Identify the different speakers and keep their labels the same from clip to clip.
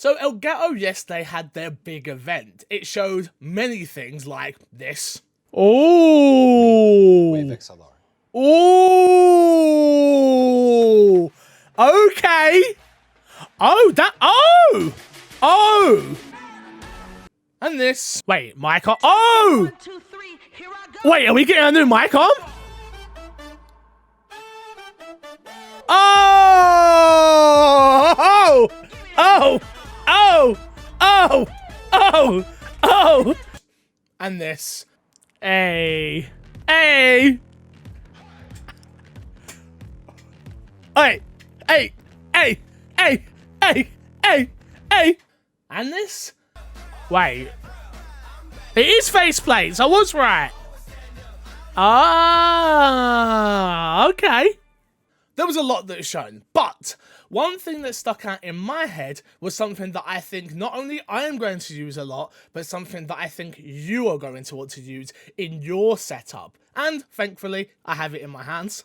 Speaker 1: So Elgato yesterday had their big event. It showed many things like this. Oh!
Speaker 2: Wave XLR.
Speaker 1: Oh! Okay! Oh, that. Oh! Oh! And this. Wait, mic on. Oh!
Speaker 3: 1, 2, 3, here I go.
Speaker 1: Wait, are we getting a new mic on? Oh! Oh! Oh! Oh! Oh! Oh! And this. Hey. Hey! Hey! Hey! Hey! Hey! Hey! Hey! Hey! And this? Wait. It is faceplates. I was right. Ah, okay. There was a lot that was shown, but one thing that stuck out in my head was something that I think not only I am going to use a lot, but something that I think you are going to want to use in your setup. And thankfully, I have it in my hands.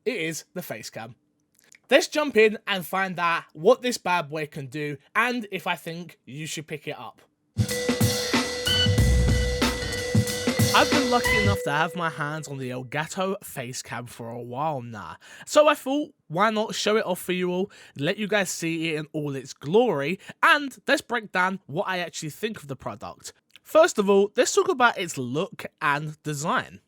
Speaker 1: It is the Facecam. Let's jump in and find out what this bad boy can do and if I think you should pick it up. I've been lucky enough to have my hands on the Elgato Facecam for a while now, so I thought, why not show it off for you all, let you guys see it in all its glory, and let's break down what I actually think of the product. First of all, let's talk about its look and design.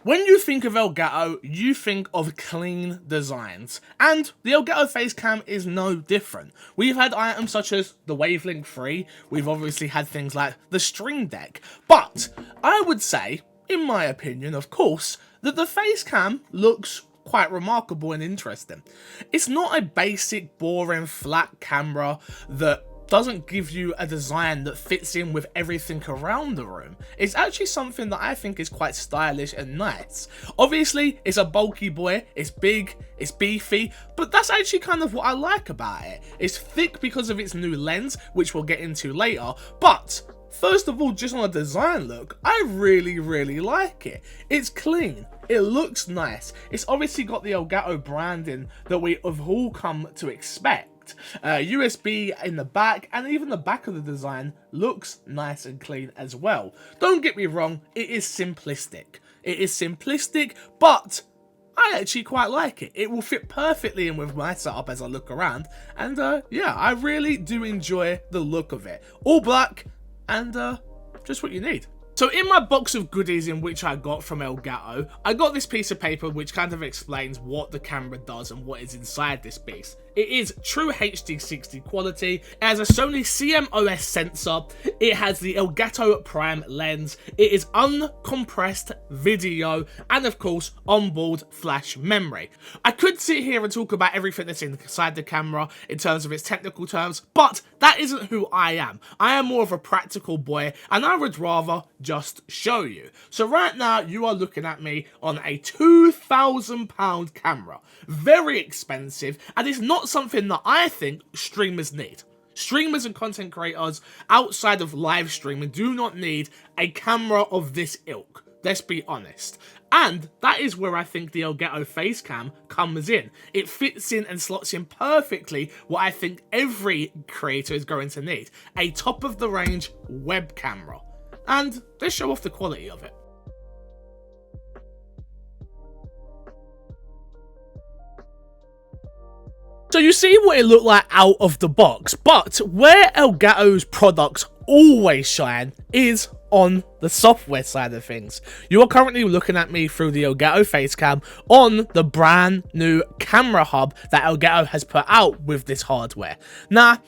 Speaker 1: When you think of Elgato, you think of clean designs, and the Elgato Facecam is no different. We've had items such as the Wave Link 3, we've obviously had things like the Stream Deck, but I would say, in my opinion of course, that the Facecam looks quite remarkable and interesting. It's not a basic, boring, flat camera that doesn't give you a design that fits in with everything around the room. It's actually something that I think is quite stylish and nice. Obviously, it's a bulky boy, it's big, it's beefy, but that's actually kind of what I like about it. It's thick because of its new lens, which we'll get into later, but first of all, just on a design look, I really like it. It's clean, it looks nice, it's obviously got the Elgato branding that we have all come to expect. USB in the back, and even the back of the design looks nice and clean as well. Don't get me wrong, it is simplistic. It is simplistic, but I actually quite like it. It will fit perfectly in with my setup as I look around, and yeah, I really do enjoy the look of it. All black, and just what you need. So in my box of goodies in which I got from Elgato, I got this piece of paper which kind of explains what the camera does and what is inside this piece. It is true HD 60 quality, it has a Sony CMOS sensor, it has the Elgato Prime lens, it is uncompressed video, and of course onboard flash memory. I could sit here and talk about everything that's inside the camera in terms of its technical terms, but that isn't who I am. I am more of a practical boy, and I would rather just show you. So right now you are looking at me on a £2,000 camera. Very expensive, and it's not something that I think streamers need. Streamers and content creators outside of live streaming do not need a camera of this ilk. Let's be honest. And that is where I think the Elgato Facecam comes in. It fits in and slots in perfectly what I think every creator is going to need. A top of the range web camera. And let's show off the quality of it. So you see what it looked like out of the box, but where Elgato's products always shine is on the software side of things. You are currently looking at me through the Elgato Facecam on the brand new camera hub that Elgato has put out with this hardware. Now,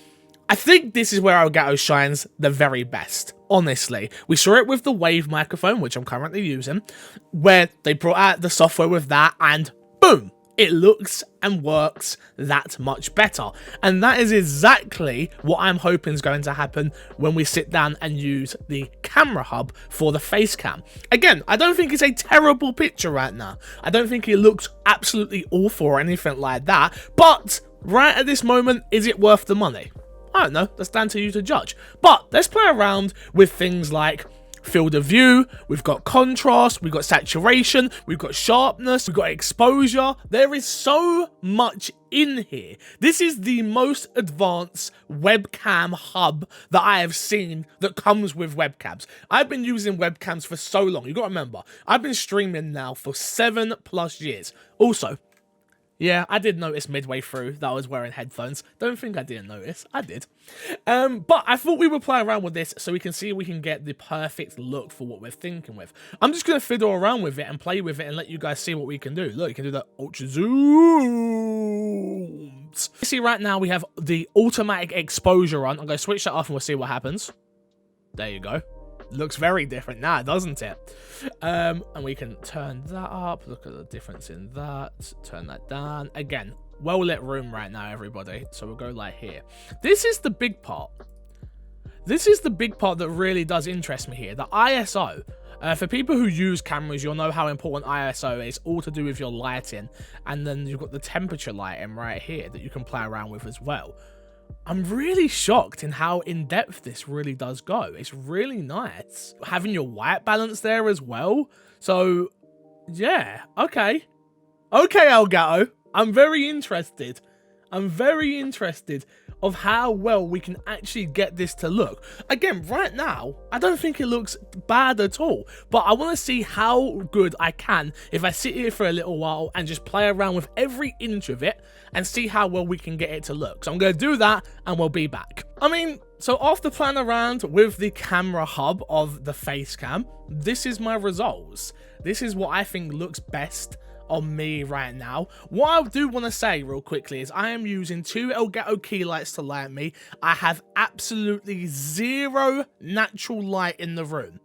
Speaker 1: I think this is where Elgato shines the very best, honestly. We saw it with the Wave microphone, which I'm currently using, where they brought out the software with that and boom! It looks and works that much better. And that is exactly what I'm hoping is going to happen when we sit down and use the camera hub for the Facecam. Again, I don't think it's a terrible picture right now. I don't think it looks absolutely awful or anything like that. But right at this moment, is it worth the money? I don't know, that's down to you to judge. But let's play around with things like field of view, we've got contrast, we've got saturation, we've got sharpness, we've got exposure. There is so much in here. This is the most advanced webcam hub that I have seen that comes with webcams. I've been using webcams for so long. You got to remember, I've been streaming now for 7+ years. Also, yeah, I did notice midway through that I was wearing headphones. Don't think I didn't notice. I did. But I thought we would play around with this so we can see if we can get the perfect look for what we're thinking with. I'm just going to fiddle around with it and play with it and let you guys see what we can do. Look, you can do the ultra zooms. You see right now we have the automatic exposure on. I'm going to switch that off and we'll see what happens. There you go. Looks very different now, doesn't it? And we can turn that up. Look at the difference in that. Turn that down. Again, well-lit room right now, everybody. So we'll go like here. This is the big part. This is the big part that really does interest me here. The ISO. For people who use cameras, you'll know how important ISO is, all to do with your lighting. And then you've got the temperature lighting right here that you can play around with as well. I'm really shocked in how in-depth this really does go. It's really nice. Having your white balance there as well. So, yeah. Okay. Okay, Elgato. I'm very interested. I'm very interested of how well we can actually get this to look. Again, right now, I don't think it looks bad at all, but I want to see how good I can if I sit here for a little while and just play around with every inch of it and see how well we can get it to look. So I'm going to do that and we'll be back. I mean, so after playing around with the camera hub of the Facecam, this is my results. This is what I think looks best on me right now. What I do want to say real quickly is I am using 2 Elgato Key Lights to light me. I have absolutely zero natural light in the room.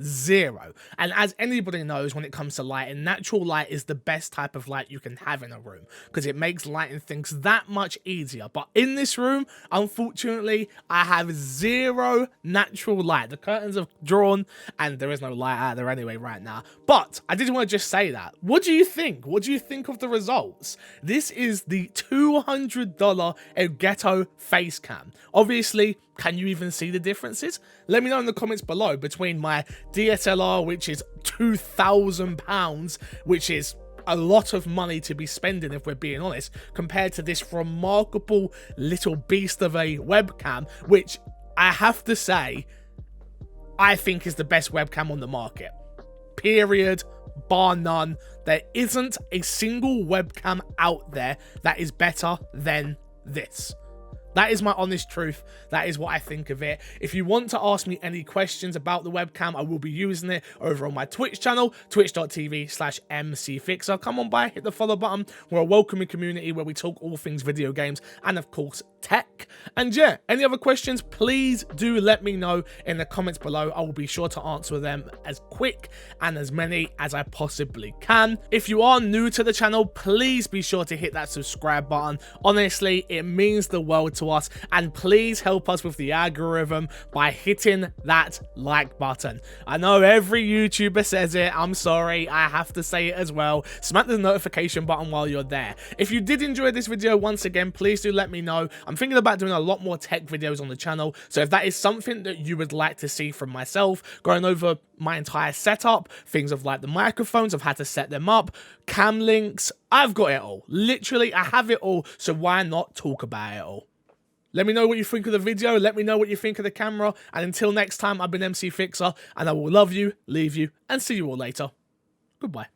Speaker 1: Zero. And as anybody knows, when it comes to lighting, natural light is the best type of light you can have in a room because it makes lighting things that much easier. But in this room, unfortunately, I have zero natural light. The curtains have drawn and there is no light out there anyway right now. But I did want to just say that. What do you think? What do you think of the results? This is the $200 Elgato Facecam. Obviously, can you even see the differences? Let me know in the comments below between my DSLR, which is £2,000, which is a lot of money to be spending if we're being honest, compared to this remarkable little beast of a webcam, which I have to say, I think is the best webcam on the market. Period. Bar none. There isn't a single webcam out there that is better than this. That is my honest truth. That is what I think of it. If you want to ask me any questions about the webcam, I will be using it over on my Twitch channel, twitch.tv/mcfixer. Come on by, hit the follow button. We're a welcoming community where we talk all things video games and, of course, tech. And yeah, any other questions, please do let me know in the comments below. I will be sure to answer them as quick and as many as I possibly can. If you are new to the channel, please be sure to hit that subscribe button. Honestly, it means the world to us, and please help us with the algorithm by hitting that like button. I know every YouTuber says it. I'm sorry, I have to say it as well. Smack the notification button while you're there. If you did enjoy this video, once again, please do let me know. I'm thinking about doing a lot more tech videos on the channel, so if that is something that you would like to see from myself, going over my entire setup, things of like the microphones, I've had to set them up, cam links, I've got it all. Literally, I have it all, so why not talk about it all? Let me know what you think of the video, let me know what you think of the camera, and until next time, I've been MC Fixer, and I will love you, leave you, and see you all later. Goodbye.